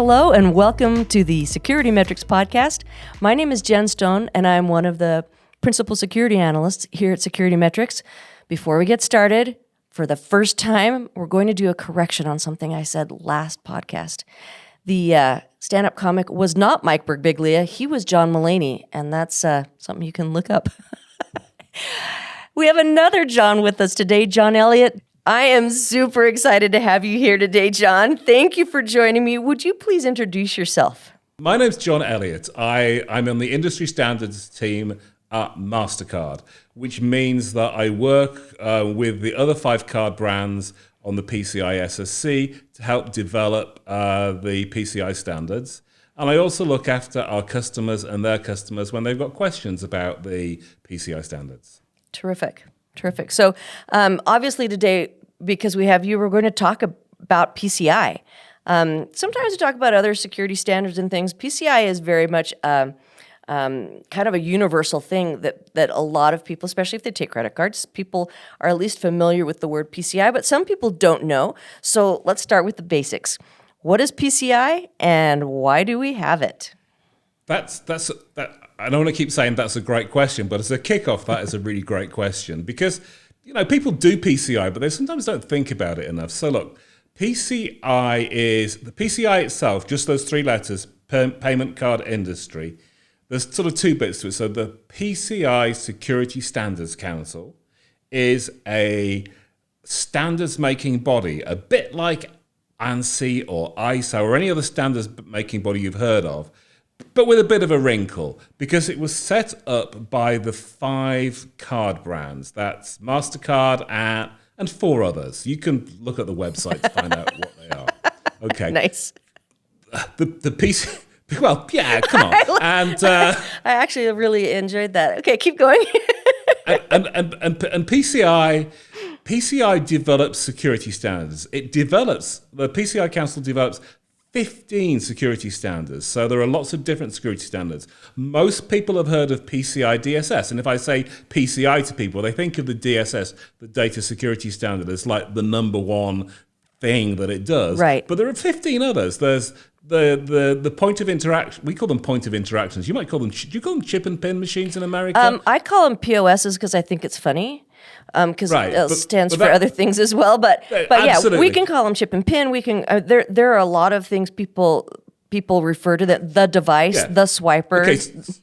Hello and welcome to the SecurityMetrics Podcast. My name is Jen Stone and I'm one of the principal security analysts here at SecurityMetrics. Before we get started, for the first time, we're going to do a correction on something I said last podcast. The stand-up comic was not Mike Birbiglia, he was John Mulaney, and that's something you can look up. We have another John with us today, John Elliot. I am super excited to have you here today, John. Thank you for joining me. Would you please introduce yourself? My name's John Elliot. I'm on the industry standards team at Mastercard, which means that I work with the other 5 card brands on the PCI SSC to help develop the PCI standards. And I also look after our customers and their customers when they've got questions about the PCI standards. Terrific. So obviously today, because we have you, we're going to talk about PCI. Sometimes we talk about other security standards and things. PCI is very much kind of a universal thing that a lot of people, especially if they take credit cards, people are at least familiar with the word PCI, but some people don't know. So let's start with the basics. What is PCI and why do we have it? That I don't want to keep saying that's a great question, but as a kickoff, that is a really great question because, you know, people do PCI, but they sometimes don't think about it enough. So look, PCI is the PCI itself, just those 3 letters, payment card industry. There's sort of 2 bits to it. So the PCI Security Standards Council is a standards-making body, a bit like ANSI or ISA or any other standards-making body you've heard of, but with a bit of a wrinkle, because it was set up by the 5 card brands. That's Mastercard and 4 others. You can look at the website to find out what they are. Okay. Nice. The PC... Well, yeah, come on. I actually really enjoyed that. Okay, keep going. and PCI develops security standards. The PCI Council develops 15 security standards. So there are lots of different security standards. Most people have heard of PCI DSS. And if I say PCI to people, they think of the DSS, the data security standard, as like the number one thing that it does. Right. But there are 15 others. There's the point of interaction. We call them point of interactions. You might call them, do you call them chip and pin machines in America? I call them POSs because I think it's funny. Because it stands for other things as well, but yeah, we can call them chip and pin. We can there are a lot of things people refer to the device, the swiper. Okay,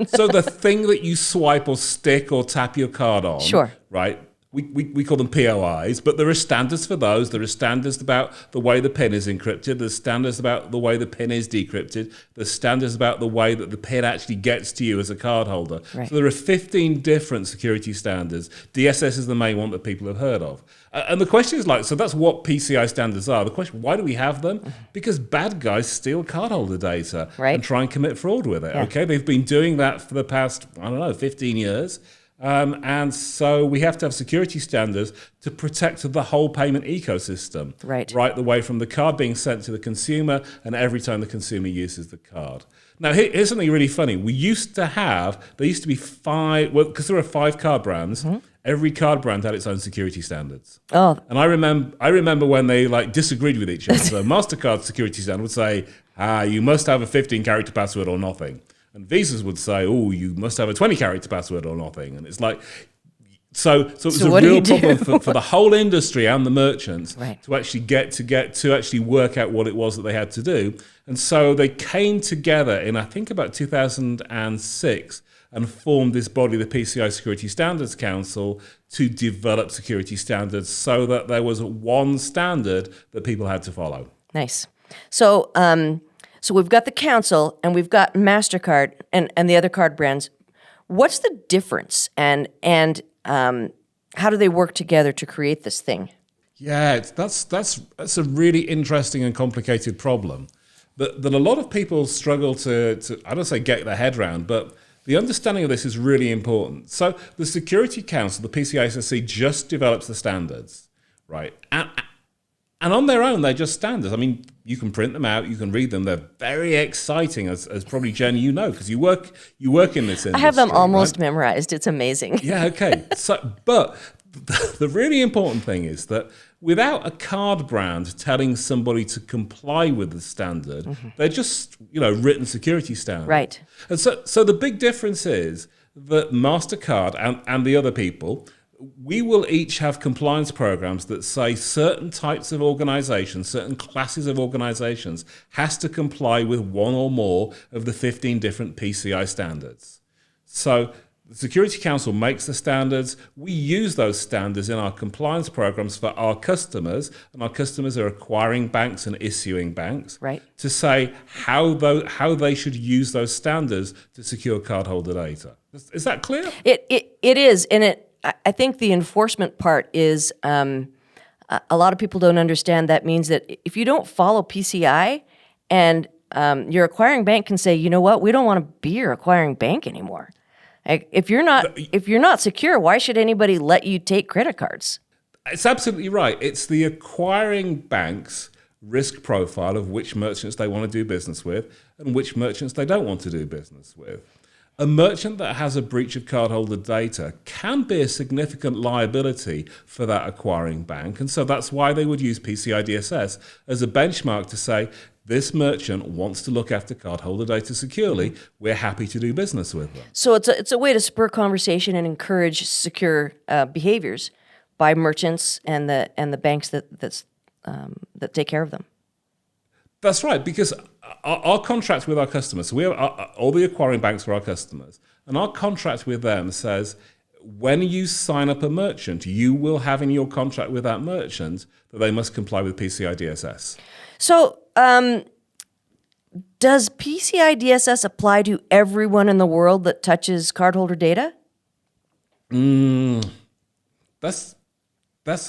so the thing that you swipe or stick or tap your card on, sure, right? We call them POIs, but there are standards for those. There are standards about the way the PIN is encrypted. There's standards about the way the PIN is decrypted. There's standards about the way that the PIN actually gets to you as a cardholder. Right. So there are 15 different security standards. DSS is the main one that people have heard of. And the question is so that's what PCI standards are. The question, why do we have them? Because bad guys steal cardholder data and try and commit fraud with it. Yeah. Okay, they've been doing that for the past, 15 years. And so we have to have security standards to protect the whole payment ecosystem, right the way from the card being sent to the consumer and every time the consumer uses the card. Now, here's something really funny. There used to be 5, because there are 5 card brands. Mm-hmm. Every card brand had its own security standards. Oh, and I remember when they disagreed with each other. So Mastercard's security standard would say, you must have a 15-character password or nothing. And Visa's would say, you must have a 20-character password or nothing. And it's like, so it was a real problem for the whole industry and the merchants to actually to actually work out what it was that they had to do. And so they came together in, I think, about 2006 and formed this body, the PCI Security Standards Council, to develop security standards so that there was one standard that people had to follow. Nice. So we've got the council and we've got Mastercard and the other card brands. What's the difference and how do they work together to create this thing? Yeah, that's a really interesting and complicated problem that a lot of people struggle to I don't say get their head around, but the understanding of this is really important. So the Security Council, the PCI SSC, just develops the standards, right? And on their own, they're just standards. I mean, you can print them out, you can read them. They're very exciting, as probably, Jen, you know, because you work in this industry. I have them almost memorized. It's amazing. Yeah, okay. But the really important thing is that without a card brand telling somebody to comply with the standard, they're just, written security standards. Right. And so the big difference is that Mastercard and the other people, we will each have compliance programs that say certain types of organizations, certain classes of organizations has to comply with one or more of the 15 different PCI standards. So the Security Council makes the standards. We use those standards in our compliance programs for our customers, and our customers are acquiring banks and issuing banks, right, to say how they should use those standards to secure cardholder data. Is that clear? It is, and I think the enforcement part is a lot of people don't understand. That means that if you don't follow PCI, and your acquiring bank can say, you know what, we don't want to be your acquiring bank anymore. If you're not secure, why should anybody let you take credit cards? It's absolutely right. It's the acquiring bank's risk profile of which merchants they want to do business with and which merchants they don't want to do business with. A merchant that has a breach of cardholder data can be a significant liability for that acquiring bank. And so that's why they would use PCI DSS as a benchmark to say, this merchant wants to look after cardholder data securely. We're happy to do business with them. So it's a way to spur conversation and encourage secure behaviors by merchants and the banks that take care of them. That's right, because our contract with our customers, so we have all the acquiring banks are our customers, and our contract with them says when you sign up a merchant, you will have in your contract with that merchant that they must comply with PCI DSS. So, does PCI DSS apply to everyone in the world that touches cardholder data? That's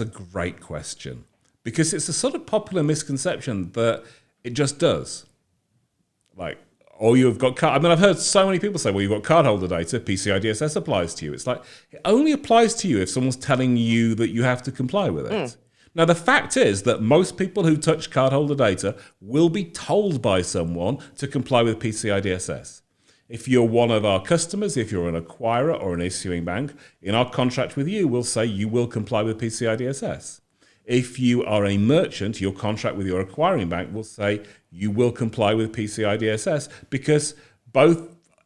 a great question, because it's a sort of popular misconception that it just does. Like, you've got I've heard so many people say, well, you've got cardholder data, PCI DSS applies to you. It's like, it only applies to you if someone's telling you that you have to comply with it. Now, the fact is that most people who touch cardholder data will be told by someone to comply with PCI DSS. If you're one of our customers, if you're an acquirer or an issuing bank, in our contract with you, we'll say you will comply with PCI DSS. If you are a merchant, your contract with your acquiring bank will say you will comply with PCI DSS, because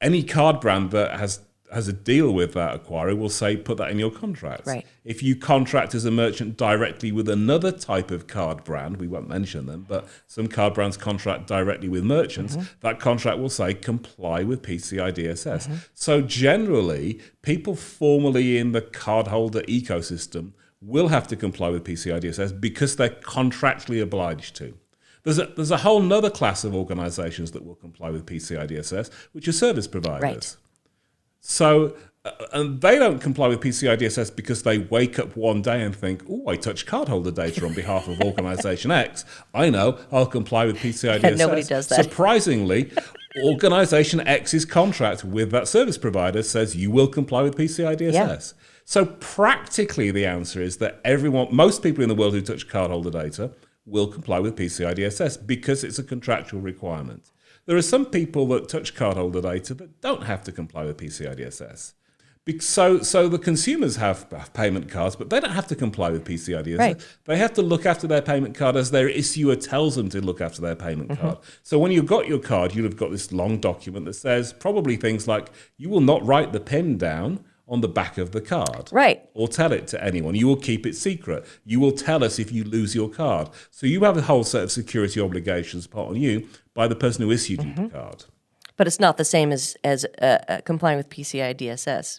any card brand that has a deal with that acquirer will say put that in your contract. Right. If you contract as a merchant directly with another type of card brand, we won't mention them, but some card brands contract directly with merchants, that contract will say comply with PCI DSS. So generally, people formally in the cardholder ecosystem will have to comply with PCI DSS because they're contractually obliged to. There's a whole nother class of organizations that will comply with PCI DSS, which are service providers. Right. So, and they don't comply with PCI DSS because they wake up one day and think, oh, I touched cardholder data on behalf of organization X. I know, I'll comply with PCI DSS. Nobody does that. Surprisingly, organization X's contract with that service provider says you will comply with PCI DSS. Yeah. So practically the answer is that most people in the world who touch cardholder data will comply with PCI DSS because it's a contractual requirement. There are some people that touch cardholder data that don't have to comply with PCI DSS. So the consumers have payment cards, but they don't have to comply with PCI DSS. Right. They have to look after their payment card as their issuer tells them to look after their payment card. So when you've got your card, you'll have got this long document that says probably things like, you will not write the PIN down on the back of the card. Right. Or tell it to anyone. You will keep it secret. You will tell us if you lose your card. So you have a whole set of security obligations put on you by the person who issued you the card. But it's not the same as complying with PCI DSS.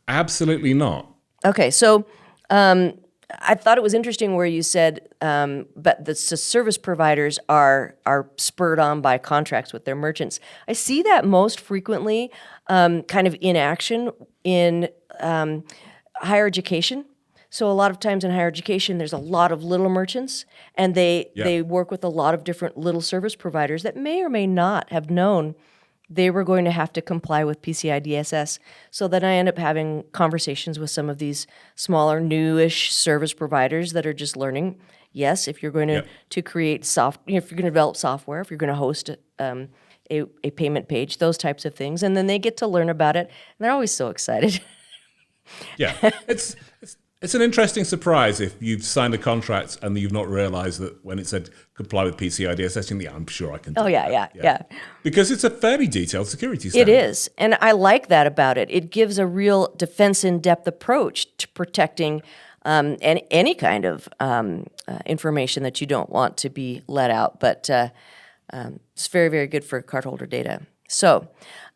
Absolutely not. Okay, so I thought it was interesting where you said, but the service providers are spurred on by contracts with their merchants. I see that most frequently kind of in action in higher education. So a lot of times in higher education, there's a lot of little merchants, and they work with a lot of different little service providers that may or may not have known they were going to have to comply with PCI DSS. So then I end up having conversations with some of these smaller, newish service providers that are just learning. Yes, if you're going to create if you're going to develop software, if you're going to host a payment page, those types of things, and then they get to learn about it, and they're always so excited. Yeah, It's an interesting surprise if you've signed a contract and you've not realized that when it said comply with PCI DSS, you think, I'm sure I can do Oh, yeah. Because it's a fairly detailed security standard. It is. And I like that about it. It gives a real defense in-depth approach to protecting any kind of information that you don't want to be let out. But it's very, very good for cardholder data. So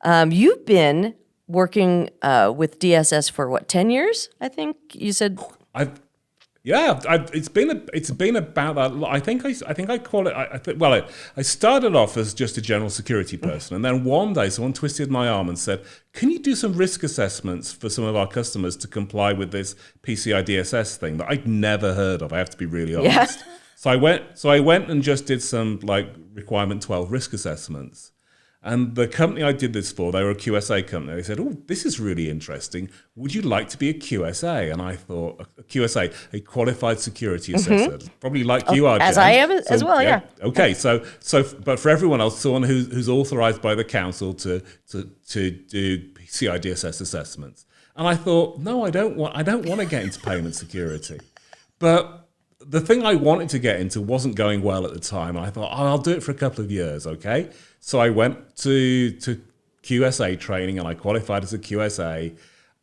you've been working with DSS for 10 years? I think you said. It's been about that. I think I call it. I started off as just a general security person, and then one day someone twisted my arm and said, "Can you do some risk assessments for some of our customers to comply with this PCI DSS thing that I'd never heard of?" I have to be really honest. Yeah. So I went and just did some requirement 12 risk assessments. And the company I did this for, they were a QSA company. They said, "Oh, this is really interesting. Would you like to be a QSA?" And I thought, a QSA, a qualified security assessor, probably like you are, as Jen. I am as well. Yeah. Okay. So, but for everyone else, someone who's authorized by the council to do PCI DSS assessments. And I thought, no, I don't want to get into payment security, but the thing I wanted to get into wasn't going well at the time. I thought, I'll do it for a couple of years, okay? So I went to QSA training and I qualified as a QSA.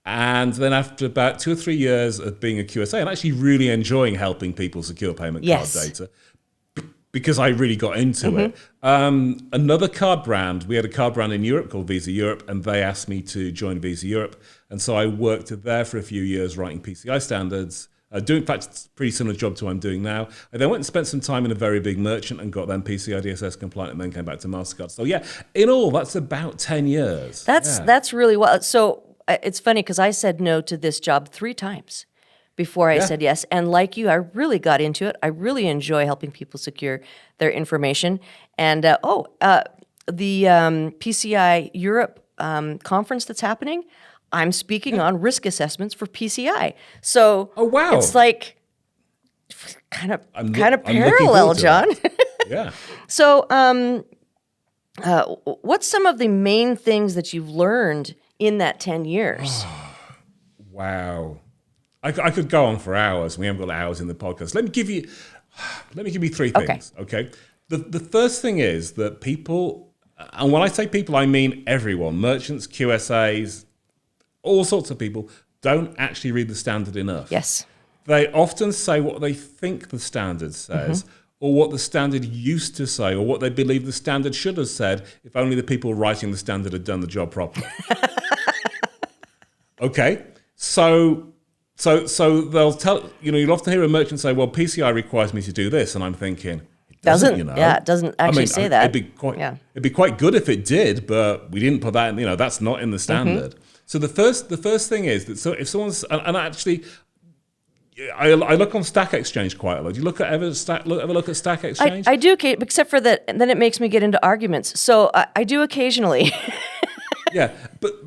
And then after about 2 or 3 years of being a QSA and actually really enjoying helping people secure payment card data, because I really got into it. Another card brand, we had a card brand in Europe called Visa Europe, and they asked me to join Visa Europe. And so I worked there for a few years writing PCI standards. In fact, it's a pretty similar job to what I'm doing now. I then went and spent some time in a very big merchant and got them PCI DSS compliant and then came back to Mastercard. So yeah, in all, that's about 10 years. That's really well. So it's funny because I said no to this job 3 times before I said yes. And like you, I really got into it. I really enjoy helping people secure their information. And the PCI Europe conference that's happening, I'm speaking on risk assessments for PCI. So it's like kind of parallel, John. Yeah. So what's some of the main things that you've learned in that 10 years? Wow. I could go on for hours. We haven't got hours in the podcast. Let me give you 3 things. Okay. The first thing is that people, and when I say people, I mean everyone, merchants, QSAs, all sorts of people, don't actually read the standard enough. Yes. They often say what they think the standard says, or what the standard used to say, or what they believe the standard should have said if only the people writing the standard had done the job properly. Okay, so they'll tell, you'll often hear a merchant say, "Well, PCI requires me to do this," and I'm thinking, it doesn't. Yeah, it doesn't actually say that. It'd be quite good if it did, but we didn't put that in. That's not in the standard. So the first thing is that if someone's and actually, I look on Stack Exchange quite a lot. Do you ever look at Stack Exchange? I do, except for that. And then it makes me get into arguments. So I do occasionally. Yeah,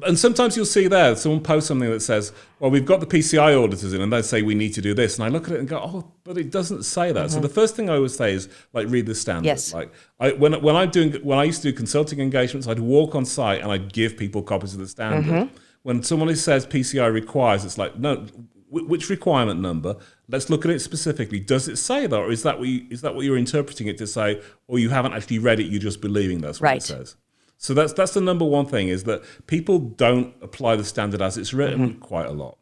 and sometimes you'll see there someone post something that says, "Well, we've got the PCI auditors in, and they say we need to do this." And I look at it and go, "Oh, but it doesn't say that." So the first thing I always say is read the standard. Yes. When I used to do consulting engagements, I'd walk on site and I'd give people copies of the standard. When someone says PCI requires, it's like, no, which requirement number? Let's look at it specifically. Does it say that, or is that what you're interpreting it to say, or you haven't actually read it? You're just believing that's what it says. So that's the number one thing, is that people don't apply the standard as it's written quite a lot.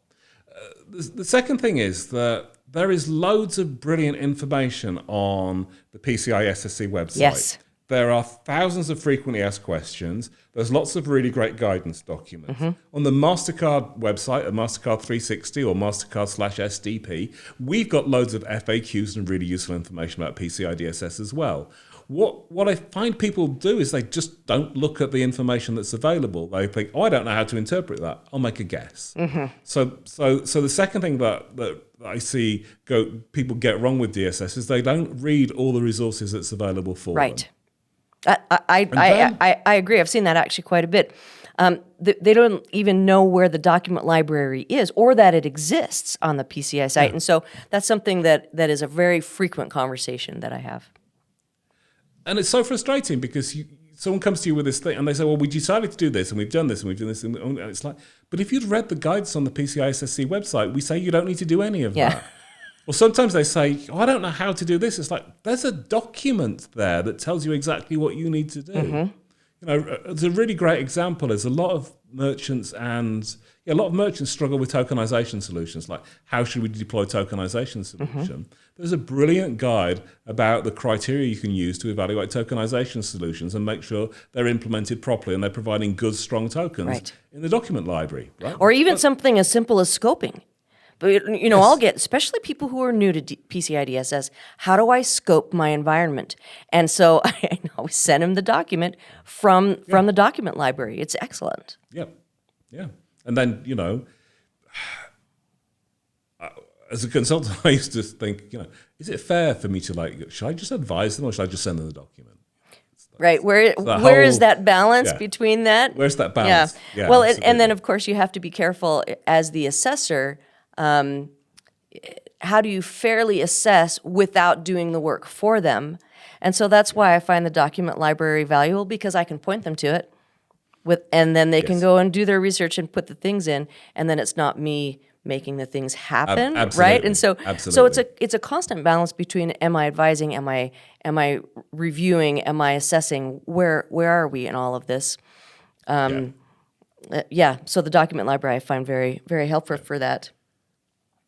The second thing is that there is loads of brilliant information on the PCI SSC website. Yes. There are thousands of frequently asked questions. There's lots of really great guidance documents. On the Mastercard website at Mastercard 360 or Mastercard/SDP, we've got loads of FAQs and really useful information about PCI DSS as well. What I find people do is they just don't look at the information that's available. They think, "Oh, I don't know how to interpret that. I'll make a guess." So the second thing that I see people get wrong with DSS is they don't read all the resources that's available for them. I agree. I've seen that actually quite a bit. They don't even know where the document library is or that it exists on the PCI site. And so that's something that is a very frequent conversation that I have. And it's so frustrating because someone comes to you with this thing and they say, well, we decided to do this and we've done this and we've done this. And it's like, but if you'd read the guidance on the PCI SSC website, we say you don't need to do any of that. Well, sometimes they say, oh, I don't know how to do this. It's like, there's a document there that tells you exactly what you need to do. You know, it's a really great example. There's a lot of merchants struggle with tokenization solutions. Like, how should we deploy tokenization solution? There's a brilliant guide about the criteria you can use to evaluate tokenization solutions and make sure they're implemented properly and they're providing good, strong tokens in the document library. Right? Or even something as simple as scoping. But, you know, I'll get, especially people who are new to PCI DSS, how do I scope my environment? And so I always send them the document from the document library. It's excellent. Yeah. And then, you know, as a consultant, I used to think, you know, is it fair for me to, like, should I just advise them or should I just send them the document? Right. Where is that balance between that? Where's that balance? Yeah. Well, and then, of course, you have to be careful as the assessor. How do you fairly assess without doing the work for them? And so that's why I find the document library valuable, because I can point them to it, and then they can go and do their research and put the things in, and then it's not me making the things happen, right? And so it's a constant balance between, am I advising, am I reviewing, am I assessing, where are we in all of this? So the document library I find very, very helpful for that.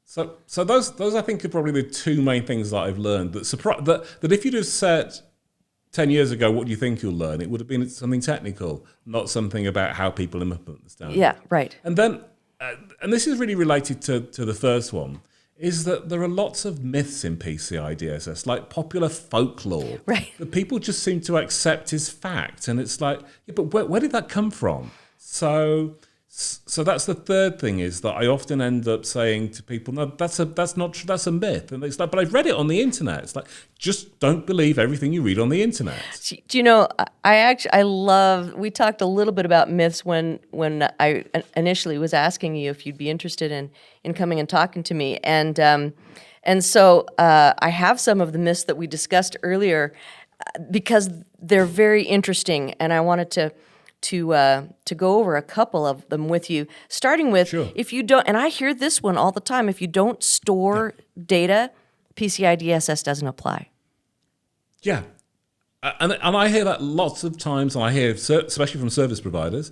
So those I think are probably the two main things that I've learned. That if you'd have said 10 years ago, what do you think you'll learn? It would have been something technical, not something about how people implement the standard. Yeah, right. And then, and this is really related to the first one, is that there are lots of myths in PCI DSS, like popular folklore, that people just seem to accept as fact. And it's like, yeah, but where did that come from? So that's the third thing, is that I often end up saying to people, no, that's not true, that's a myth. And it's like, but I've read it on the internet. It's like, just don't believe everything you read on the internet. Do you know, I love, we talked a little bit about myths when I initially was asking you if you'd be interested in coming and talking to me. And so I have some of the myths that we discussed earlier because they're very interesting, and I wanted to go over a couple of them with you, starting with, if you don't, and I hear this one all the time, if you don't store data, PCI DSS doesn't apply. Yeah. And I hear that lots of times, and I hear, especially from service providers,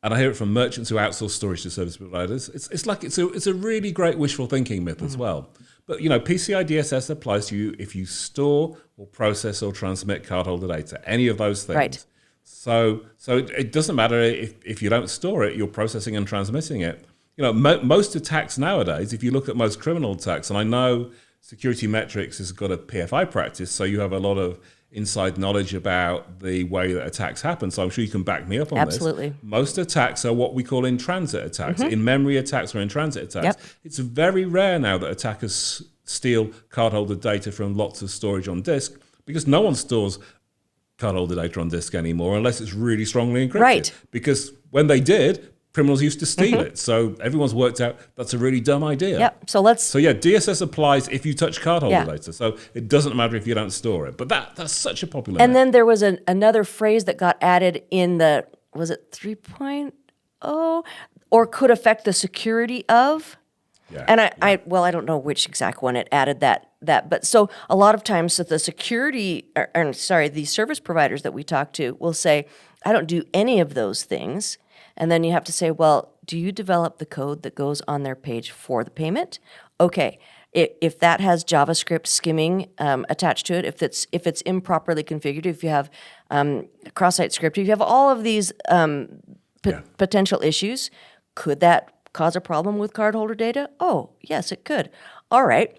and I hear it from merchants who outsource storage to service providers. It's a really great wishful thinking myth as well. But, you know, PCI DSS applies to you if you store or process or transmit cardholder data, any of those things. Right. So it doesn't matter if you don't store it, you're processing and transmitting it. You know, most attacks nowadays, if you look at most criminal attacks, and I know SecurityMetrics has got a PFI practice, so you have a lot of inside knowledge about the way that attacks happen. So I'm sure you can back me up on this. Absolutely. Most attacks are what we call in-transit attacks, in-memory attacks or in-transit attacks. Yep. It's very rare now that attackers steal cardholder data from lots of storage on disk, because no one stores cardholder data on disk anymore unless it's really strongly encrypted. Right. Because when they did, criminals used to steal it. So everyone's worked out that's a really dumb idea. Yep. So DSS applies if you touch cardholder data. So it doesn't matter if you don't store it. But that's such a popular And myth. then there was another phrase that got added in the, was it 3.0? Or could affect the security of? Yeah. And I don't know which exact one it added that. But so a lot of times the the service providers that we talk to will say, I don't do any of those things. And then you have to say, well, do you develop the code that goes on their page for the payment? Okay. If that has JavaScript skimming attached to it, if it's improperly configured, if you have cross-site scripting, if you have all of these potential issues, could that cause a problem with cardholder data? Oh, yes, it could. All right,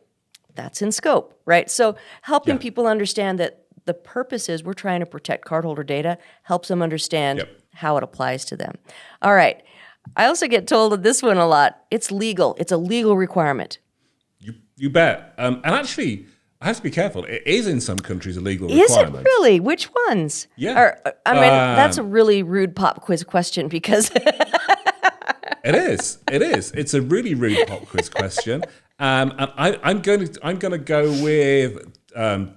that's in scope, right? So helping people understand that the purpose is we're trying to protect cardholder data helps them understand how it applies to them. All right. I also get told of this one a lot. It's legal. It's a legal requirement. You bet. And actually, I have to be careful. It is in some countries a legal requirement. Is it really? Which ones? Yeah. That's a really rude pop quiz question because... It is. It's a really rude pop quiz question. And I'm going to go with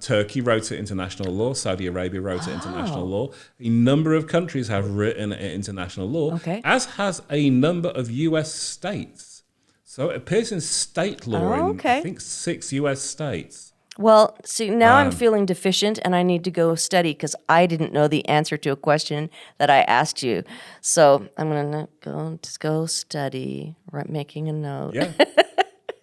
Turkey wrote it international law. Saudi Arabia wrote it international law. A number of countries have written it international law, as has a number of U.S. states. So it appears in state law in, I think, 6 U.S. states. Well, see, now I'm feeling deficient and I need to go study because I didn't know the answer to a question that I asked you. So I'm going to go study, making a note. Yeah.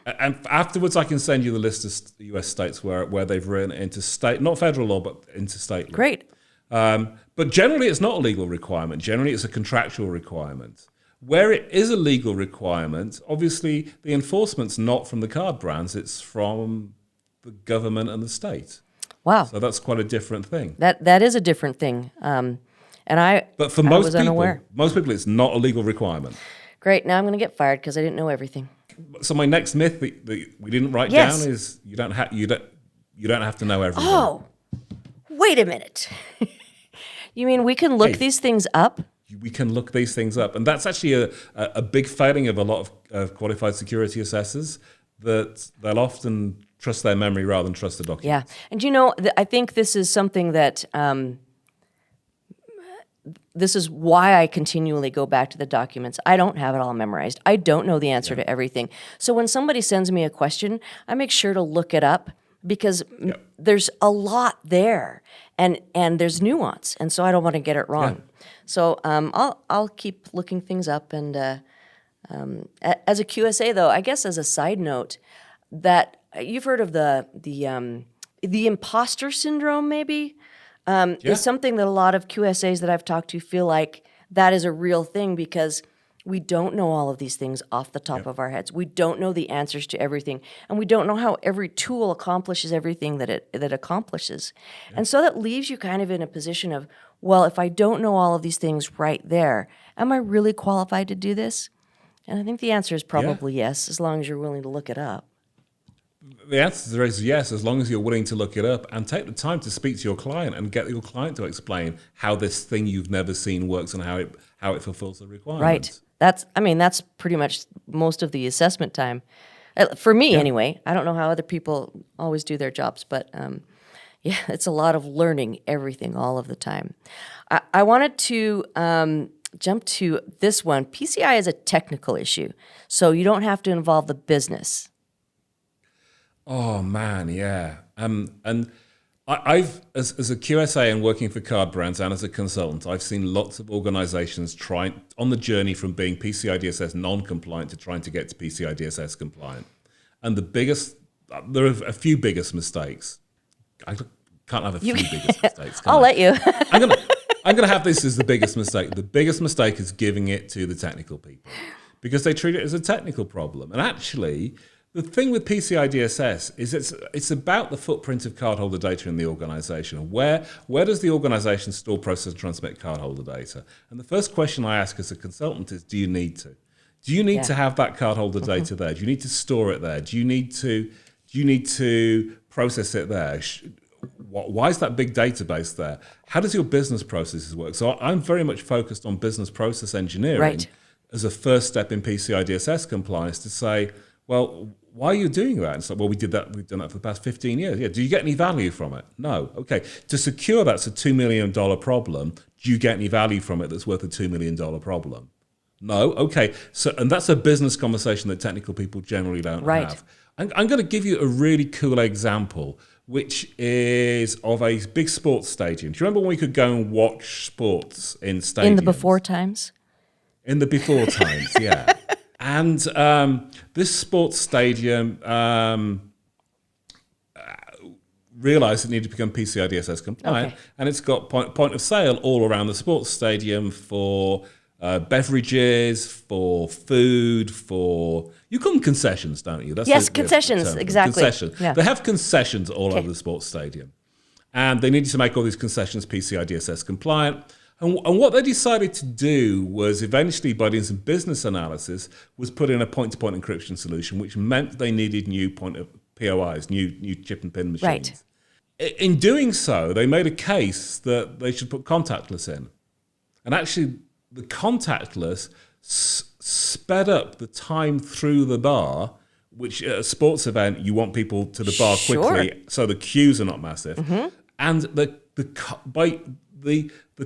And afterwards, I can send you the list of U.S. states where they've written it into state, not federal law, but into state law. Great. But generally, it's not a legal requirement. Generally, it's a contractual requirement. Where it is a legal requirement, obviously, the enforcement's not from the card brands. It's from the government and the state. Wow. So that's quite a different thing. That is a different thing. But for most people, it's not a legal requirement. Great. Now I'm going to get fired because I didn't know everything. So my next myth that we didn't write down is you don't have to know everything. Oh, wait a minute. You mean we can look these things up? We can look these things up, and that's actually a big failing of a lot of qualified security assessors, that they'll often trust their memory rather than trust the document. Yeah, and I think this is something that. This is why I continually go back to the documents. I don't have it all memorized. I don't know the answer to everything. So when somebody sends me a question, I make sure to look it up because there's a lot there and there's nuance. And so I don't want to get it wrong. Yeah. So I'll keep looking things up. And as a QSA, though, I guess as a side note, that you've heard of the imposter syndrome, maybe? Is something that a lot of QSAs that I've talked to feel like that is a real thing because we don't know all of these things off the top of our heads. We don't know the answers to everything, and we don't know how every tool accomplishes everything that it accomplishes. Yeah. And so that leaves you kind of in a position of, well, if I don't know all of these things right there, am I really qualified to do this? And I think the answer is probably yes, as long as you're willing to look it up. The answer is yes, as long as you're willing to look it up and take the time to speak to your client and get your client to explain how this thing you've never seen works and how it fulfills the requirements. Right. That's pretty much most of the assessment time. For me, anyway. I don't know how other people always do their jobs, but it's a lot of learning everything all of the time. I wanted to jump to this one. PCI is a technical issue, so you don't have to involve the business. Oh man, yeah. And I've as a QSA and working for card brands and as a consultant, I've seen lots of organizations trying on the journey from being PCI DSS non-compliant to trying to get to PCI DSS compliant. And there are a few biggest mistakes. I can't have a few biggest mistakes. I'll let you. I'm gonna have this as the biggest mistake. The biggest mistake is giving it to the technical people because they treat it as a technical problem. And actually, the thing with PCI DSS is it's about the footprint of cardholder data in the organization. Where does the organization store, process, and transmit cardholder data? And the first question I ask as a consultant is, do you need to? Do you need to have that cardholder data there? Do you need to store it there? Do you need to process it there? Why is that big database there? How does your business processes work? So I'm very much focused on business process engineering as a first step in PCI DSS compliance to say, well, why are you doing that? And so, well, we've done that for the past 15 years. Yeah. Do you get any value from it? No. Okay. To secure that's a $2 million problem. Do you get any value from it that's worth a $2 million problem? No. Okay. So, and that's a business conversation that technical people generally don't have. I'm going to give you a really cool example, which is of a big sports stadium. Do you remember when we could go and watch sports in stadiums? In the before times? In the before times, yeah. And this sports stadium realized it needed to become PCI DSS compliant, and it's got point of sale all around the sports stadium for beverages, for food, for... You call them concessions, don't you? Yes, concessions, exactly. Concessions. Yeah. They have concessions all over the sports stadium. And they needed to make all these concessions PCI DSS compliant. And what they decided to do was eventually, by doing some business analysis, was put in a point-to-point encryption solution, which meant they needed new POIs, new chip and pin machines. Right. In doing so, they made a case that they should put contactless in. And actually, the contactless sped up the time through the bar which at a sports event, you want people to the bar quickly so the queues are not massive. And the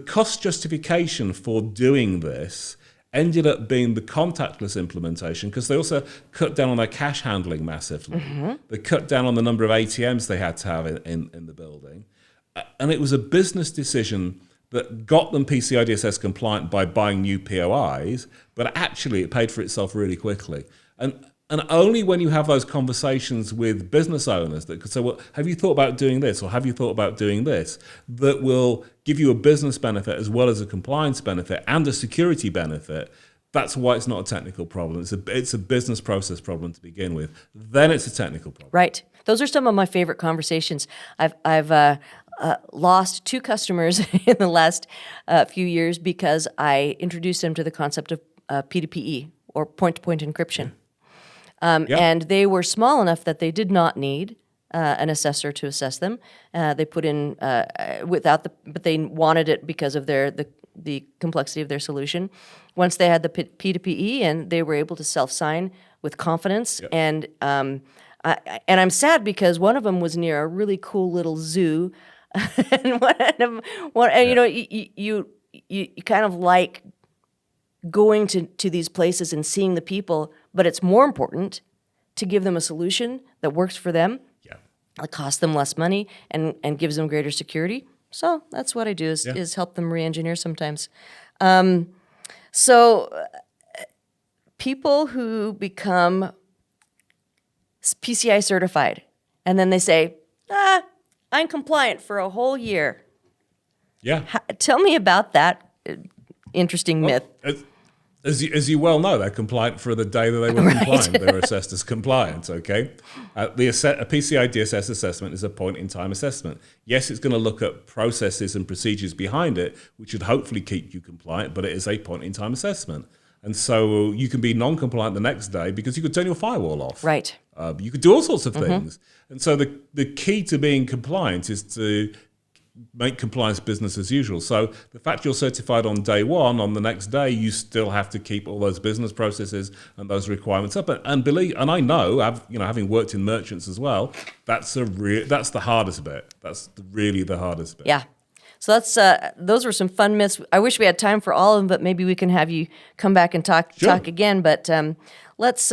cost justification for doing this ended up being the contactless implementation, because they also cut down on their cash handling massively. They cut down on the number of ATMs they had to have in the building. And it was a business decision that got them PCI DSS compliant by buying new POIs, but actually it paid for itself really quickly. And only when you have those conversations with business owners that could say, well, have you thought about doing this, or have you thought about doing this, that will give you a business benefit as well as a compliance benefit and a security benefit. That's why it's not a technical problem. It's a business process problem to begin with. Then it's a technical problem. Right. Those are some of my favorite conversations. I've lost 2 customers in the last few years because I introduced them to the concept of P2PE, or point-to-point encryption. And they were small enough that they did not need an assessor to assess them. They put in but they wanted it because of the complexity of their solution. Once they had the P2PE, and they were able to self-sign with confidence. And I'm sad because one of them was near a really cool little zoo, and you know, you kind of like going to these places and seeing the people, but it's more important to give them a solution that works for them. It costs them less money and gives them greater security. So that's what I do is help them re-engineer sometimes. So people who become PCI certified, and then they say, I'm compliant for a whole year. Tell me about that interesting myth. As you well know, they're compliant for the day that they were compliant. They were assessed as compliant, okay? A PCI DSS assessment is a point-in-time assessment. Yes, it's going to look at processes and procedures behind it, which should hopefully keep you compliant, but it is a point-in-time assessment. And so you can be non-compliant the next day because you could turn your firewall off. Right. You could do all sorts of things. And so the key to being compliant is to make compliance business as usual. So the fact you're certified on day one, on the next day, you still have to keep all those business processes and those requirements up. And I know, having worked in merchants as well, that's the hardest bit. That's really the hardest bit. Yeah. So those were some fun myths. I wish we had time for all of them, but maybe we can have you come back and talk again. But let's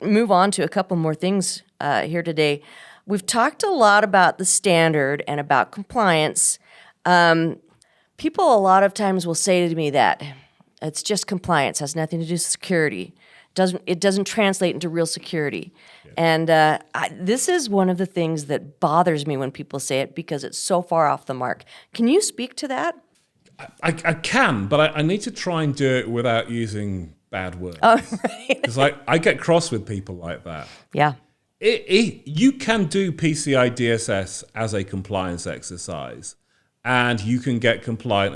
move on to a couple more things here today. We've talked a lot about the standard and about compliance. People a lot of times will say to me that it's just compliance, has nothing to do with security. It doesn't translate into real security. And this is one of the things that bothers me when people say it because it's so far off the mark. Can you speak to that? I can, but I need to try and do it without using bad words. Oh, right. Because I get cross with people like that. Yeah. You can do PCI DSS as a compliance exercise, and you can get compliant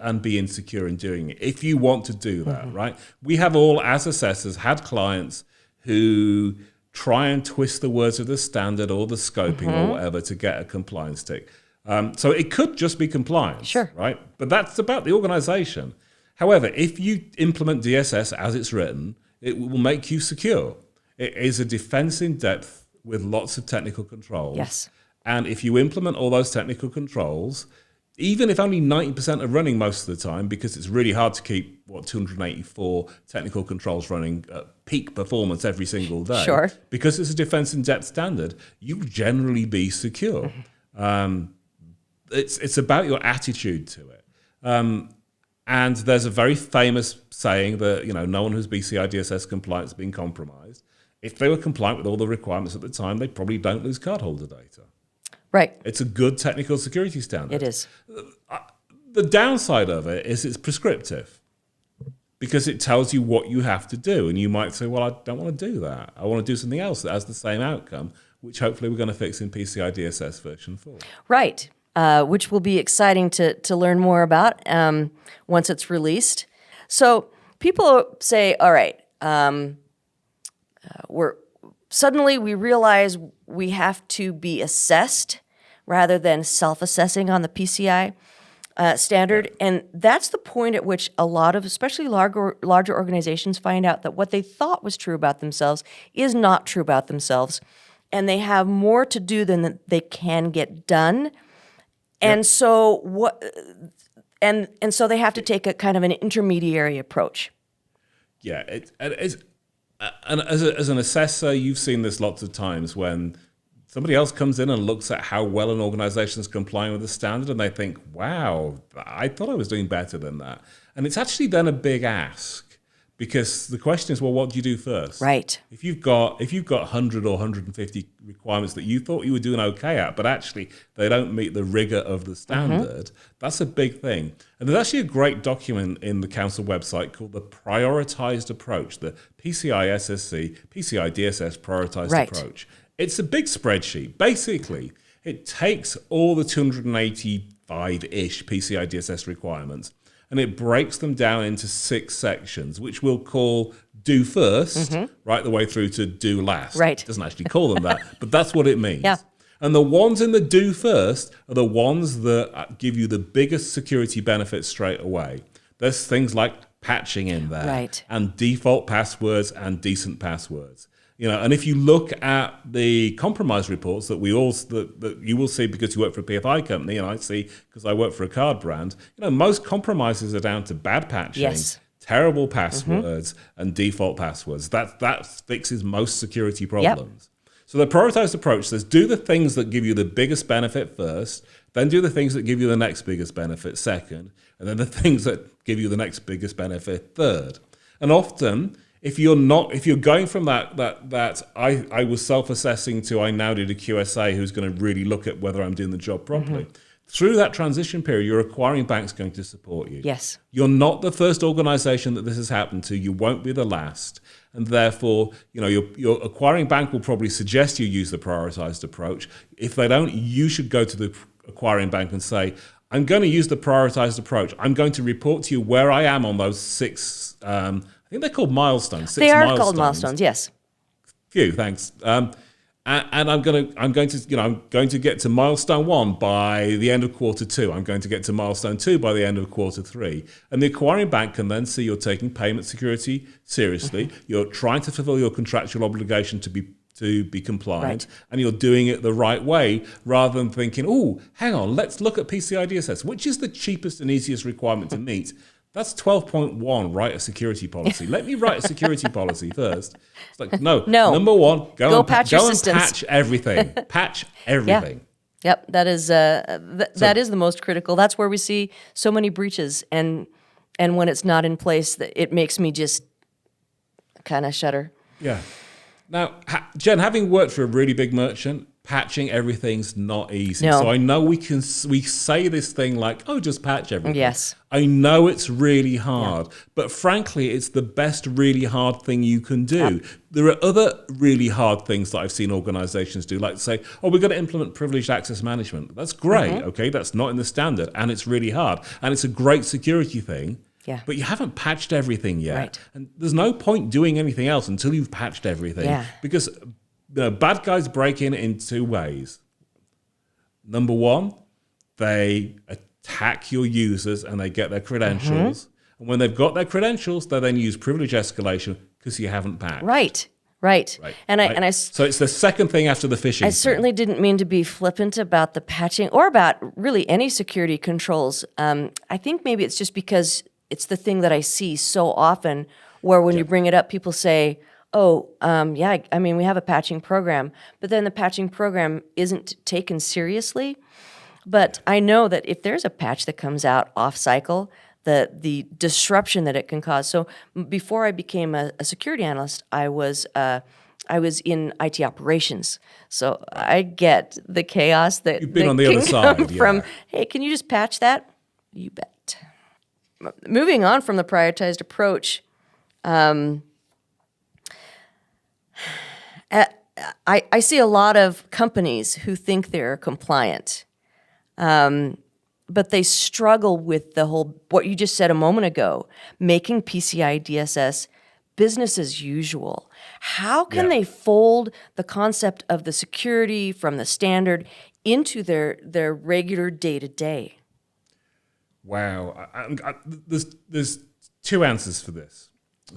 and be insecure in doing it if you want to do that, right? We have all, as assessors, had clients who try and twist the words of the standard or the scoping or whatever to get a compliance tick. So it could just be compliance, right? But that's about the organization. However, if you implement DSS as it's written, it will make you secure. It is a defense in depth with lots of technical controls. Yes. And if you implement all those technical controls, even if only 90% are running most of the time, because it's really hard to keep, 284 technical controls running at peak performance every single day. Sure. Because it's a defense in depth standard, you generally be secure. It's about your attitude to it. And there's a very famous saying that, no one who's PCI DSS compliant has been compromised. If they were compliant with all the requirements at the time, they probably don't lose cardholder data. Right. It's a good technical security standard. It is. The downside of it is it's prescriptive because it tells you what you have to do. And you might say, well, I don't want to do that. I want to do something else that has the same outcome, which hopefully we're going to fix in PCI DSS version 4. Right. Which will be exciting to learn more about once it's released. So people say, all right, suddenly we realize we have to be assessed rather than self-assessing on the PCI. standard, and that's the point at which a lot of, especially larger organizations, find out that what they thought was true about themselves is not true about themselves, and they have more to do than they can get done, and so and so they have to take a kind of an intermediary approach. Yeah, and as an assessor, you've seen this lots of times when somebody else comes in and looks at how well an organization is complying with the standard, and they think, wow, I thought I was doing better than that. And it's actually then a big ask, because the question is, well, what do you do first? Right. If you've got 100 or 150 requirements that you thought you were doing okay at, but actually they don't meet the rigor of the standard, that's a big thing. And there's actually a great document in the council website called the prioritized approach, the PCI SSC, PCI DSS prioritized approach. It's a big spreadsheet. Basically, it takes all the 285-ish PCI DSS requirements and it breaks them down into 6 sections, which we'll call do first, right the way through to do last. Right. It doesn't actually call them that, but that's what it means. Yeah. And the ones in the do first are the ones that give you the biggest security benefits straight away. There's things like patching in there, and default passwords and decent passwords. And if you look at the compromise reports that that you will see because you work for a PFI company, and I see because I work for a card brand, most compromises are down to bad patching, terrible passwords, and default passwords. That fixes most security problems. So the prioritized approach says do the things that give you the biggest benefit first, then do the things that give you the next biggest benefit second, and then the things that give you the next biggest benefit third. And often, if you're going from that I was self-assessing to I now did a QSA who's going to really look at whether I'm doing the job properly, through that transition period, your acquiring bank's going to support you. Yes. You're not the first organization that this has happened to. You won't be the last. And therefore, your acquiring bank will probably suggest you use the prioritized approach. If they don't, you should go to the acquiring bank and say, I'm going to use the prioritized approach. I'm going to report to you where I am on those 6, I think they're called milestones. 6 they are milestones. called milestones, yes. Phew, thanks. And I'm going to get to milestone 1 by the end of quarter 2. I'm going to get to milestone 2 by the end of quarter 3. And the acquiring bank can then see you're taking payment security seriously. You're trying to fulfill your contractual obligation to be compliant, and you're doing it the right way, rather than thinking, oh, hang on, let's look at PCI DSS, which is the cheapest and easiest requirement to meet. That's 12.1, write a security policy. Let me write a security policy first. It's like, no. Number 1, go and patch everything. Patch everything. Yep, that is that is the most critical. That's where we see so many breaches, and when it's not in place, it makes me just kind of shudder. Yeah. Now, Jen, having worked for a really big merchant, patching everything's not easy. No. So I know we say this thing like, oh, just patch everything. Yes. I know it's really hard, but frankly, it's the best really hard thing you can do. Yep. There are other really hard things that I've seen organizations do, like say, oh, we've got to implement privileged access management. That's great, okay? That's not in the standard, and it's really hard. And it's a great security thing. Yeah. But you haven't patched everything yet. Right. And there's no point doing anything else until you've patched everything. Yeah. Because bad guys break in 2 ways. Number 1, they attack your users and they get their credentials. And when they've got their credentials, they then use privilege escalation because you haven't patched. Right. So it's the second thing after the phishing. I certainly didn't mean to be flippant about the patching or about really any security controls. I think maybe it's just because it's the thing that I see so often, where when you bring it up, people say, oh, I mean, we have a patching program, but then the patching program isn't taken seriously. But I know that if there's a patch that comes out off cycle, the disruption that it can cause. So before I became a security analyst, I was in IT operations. So I get the chaos that you've been on the other side from, hey, can you just patch that? You bet. Moving on from the prioritized approach, I see a lot of companies who think they're compliant, but they struggle with the whole, what you just said a moment ago, making PCI DSS business as usual. How can they fold the concept of the security from the standard into their regular day-to-day? Wow. There's two answers for this.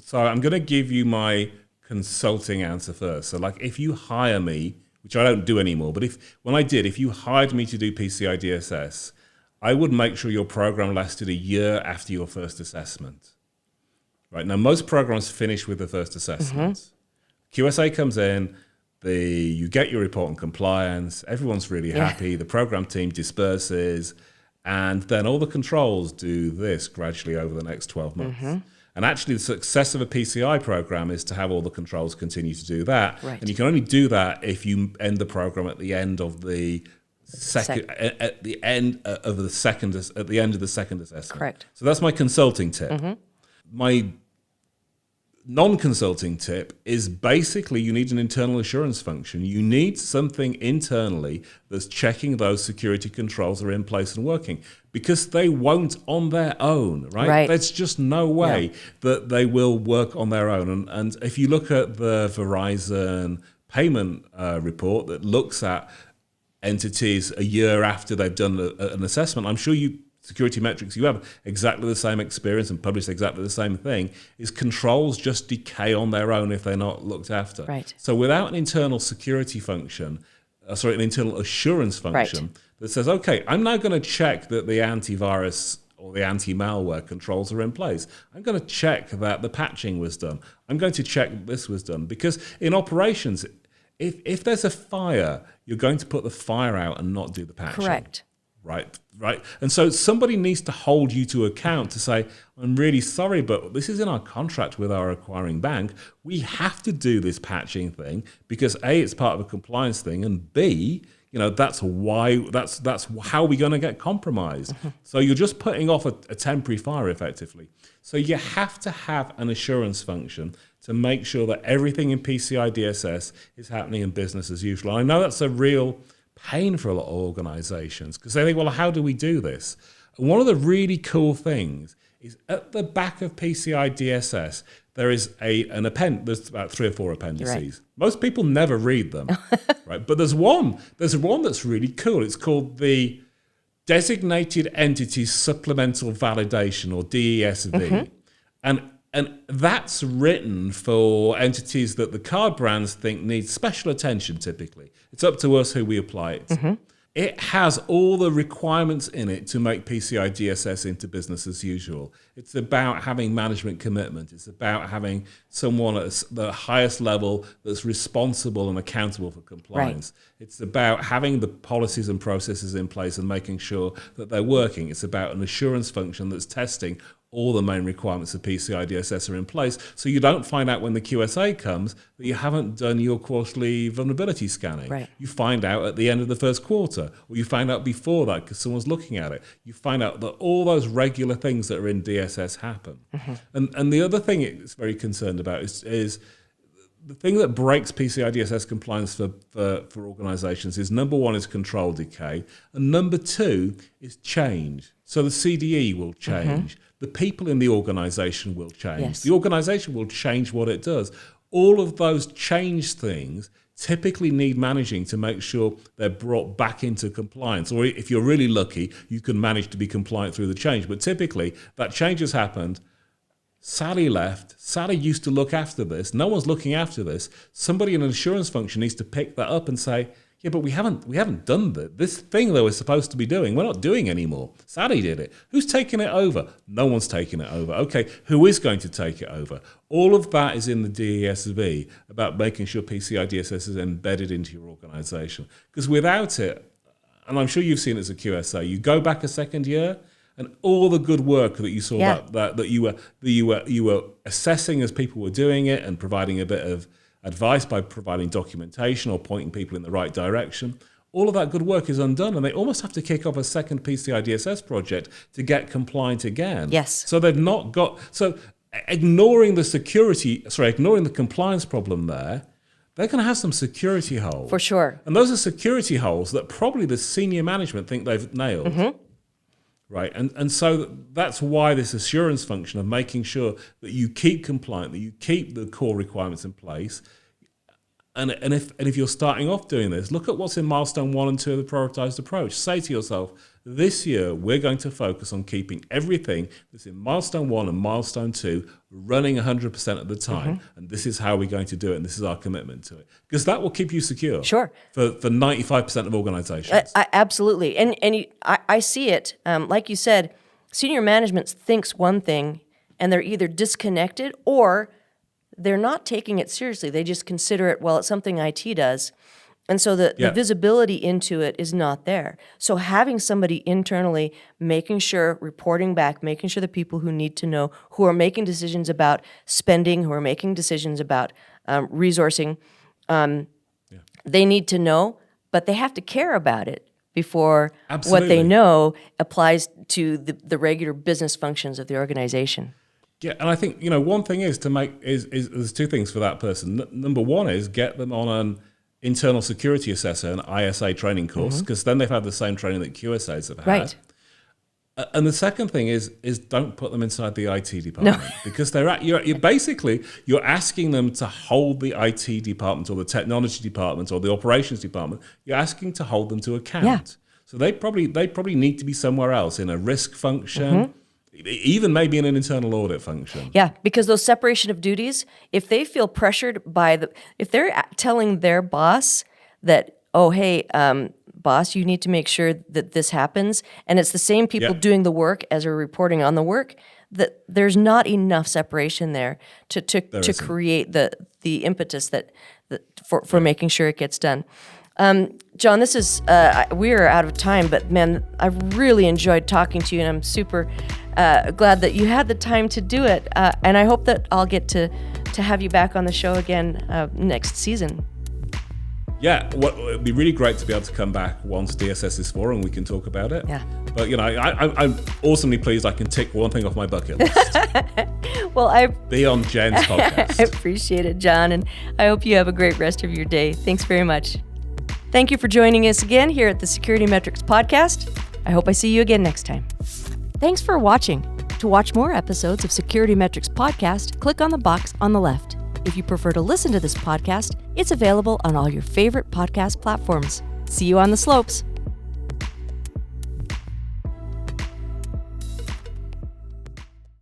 So I'm going to give you my consulting answer first. So like if you hire me, which I don't do anymore, but if you hired me to do PCI DSS, I would make sure your program lasted a year after your first assessment. Right. Now, most programs finish with the first assessment. QSA comes in, you get your report on compliance, everyone's really happy, the program team disperses, and then all the controls do this gradually over the next 12 months. And actually, the success of a PCI program is to have all the controls continue to do that. Right. And you can only do that if you end the program at the end of the at the end of the second assessment. Correct. So that's my consulting tip. My non-consulting tip is basically you need an internal assurance function. You need something internally that's checking those security controls are in place and working, because they won't on their own, right? There's just no way that they will work on their own. And if you look at the Verizon payment report that looks at entities a year after they've done an assessment, I'm sure SecurityMetrics, you have exactly the same experience and publish exactly the same thing, is controls just decay on their own if they're not looked after. Right. So without an internal security function, an internal assurance function that says, okay, I'm now going to check that the antivirus or the anti-malware controls are in place. I'm going to check that the patching was done. I'm going to check that this was done. Because in operations, if there's a fire, you're going to put the fire out and not do the patching. Correct. Right. And so somebody needs to hold you to account to say, I'm really sorry, but this is in our contract with our acquiring bank. We have to do this patching thing because A, it's part of a compliance thing, and B, that's how we're going to get compromised. So you're just putting off a temporary fire effectively. So you have to have an assurance function to make sure that everything in PCI DSS is happening in business as usual. I know that's a real pain for a lot of organizations because they think, well, how do we do this? And one of the really cool things is at the back of PCI DSS, there is there's about 3 or 4 appendices. Right. Most people never read them, right? But there's one that's really cool. It's called the Designated Entities Supplemental Validation, or DESV. And that's written for entities that the card brands think need special attention typically. It's up to us who we apply it to. It has all the requirements in it to make PCI DSS into business as usual. It's about having management commitment. It's about having someone at the highest level that's responsible and accountable for compliance. Right. It's about having the policies and processes in place and making sure that they're working. It's about an assurance function that's testing all the main requirements of PCI DSS are in place, so you don't find out when the QSA comes that you haven't done your quarterly vulnerability scanning. Right. You find out at the end of the first quarter, or you find out before that because someone's looking at it. You find out that all those regular things that are in DSS happen. And the other thing it's very concerned about is the thing that breaks PCI DSS compliance for organizations is, number one, is control decay, and number two is change. So the CDE will change. The people in the organization will change. Yes. The organization will change what it does. All of those change things typically need managing to make sure they're brought back into compliance. Or if you're really lucky, you can manage to be compliant through the change. But typically, that change has happened. Sally left. Sally used to look after this. No one's looking after this. Somebody in an assurance function needs to pick that up and say, yeah, but we haven't done that. This thing that we're supposed to be doing, we're not doing anymore. Sally did it. Who's taking it over? No one's taking it over. Okay, who is going to take it over? All of that is in the DESV about making sure PCI DSS is embedded into your organization. Because without it, and I'm sure you've seen it as a QSA, you go back a second year, and all the good work that you saw that you were assessing as people were doing it and providing a bit of advice by providing documentation or pointing people in the right direction, all of that good work is undone, and they almost have to kick off a second PCI DSS project to get compliant again. Yes. So they've not got, so ignoring the compliance problem there, they're going to have some security holes. For sure. And those are security holes that probably the senior management think they've nailed. Right, and so that's why this assurance function of making sure that you keep compliant, that you keep the core requirements in place, And if you're starting off doing this, look at what's in milestone 1 and 2 of the prioritized approach. Say to yourself, this year we're going to focus on keeping everything that's in milestone 1 and milestone 2 running 100% of the time. And this is how we're going to do it, and this is our commitment to it. Because that will keep you secure. Sure. For 95% of organizations. Absolutely. I see it, like you said, senior management thinks one thing, and they're either disconnected or they're not taking it seriously. They just consider it, well, it's something IT does. And so the visibility into it is not there. So having somebody internally making sure, reporting back, making sure the people who need to know, who are making decisions about spending, who are making decisions about resourcing, they need to know, but they have to care about it before what they know applies to the regular business functions of the organization. Yeah, and I think, one thing is to make is there's two things for that person. Number one is get them on an internal security assessor, an ISA training course, because then they've had the same training that QSAs have had. Right. And the second thing is don't put them inside the IT department because you're asking them to hold the IT department or the technology department or the operations department. You're asking to hold them to account. Yeah. So they probably need to be somewhere else in a risk function. Even maybe in an internal audit function. Yeah, because those separation of duties, if they feel pressured if they're telling their boss that, oh, hey, boss, you need to make sure that this happens, and it's the same people doing the work as are reporting on the work, that there's not enough separation there to create the impetus for making sure it gets done. John, this is we are out of time, but man, I've really enjoyed talking to you, and I'm super glad that you had the time to do it. And I hope that I'll get to have you back on the show again next season. Yeah, it'd be really great to be able to come back once DSS is for and we can talk about it. Yeah. But I'm awesomely pleased I can tick one thing off my bucket list. Well, be on Jen's podcast. I appreciate it, John, and I hope you have a great rest of your day. Thanks very much. Thank you for joining us again here at the SecurityMetrics Podcast. I hope I see you again next time. Thanks for watching. To watch more episodes of SecurityMetrics Podcast, click on the box on the left. If you prefer to listen to this podcast, it's available on all your favorite podcast platforms. See you on the slopes.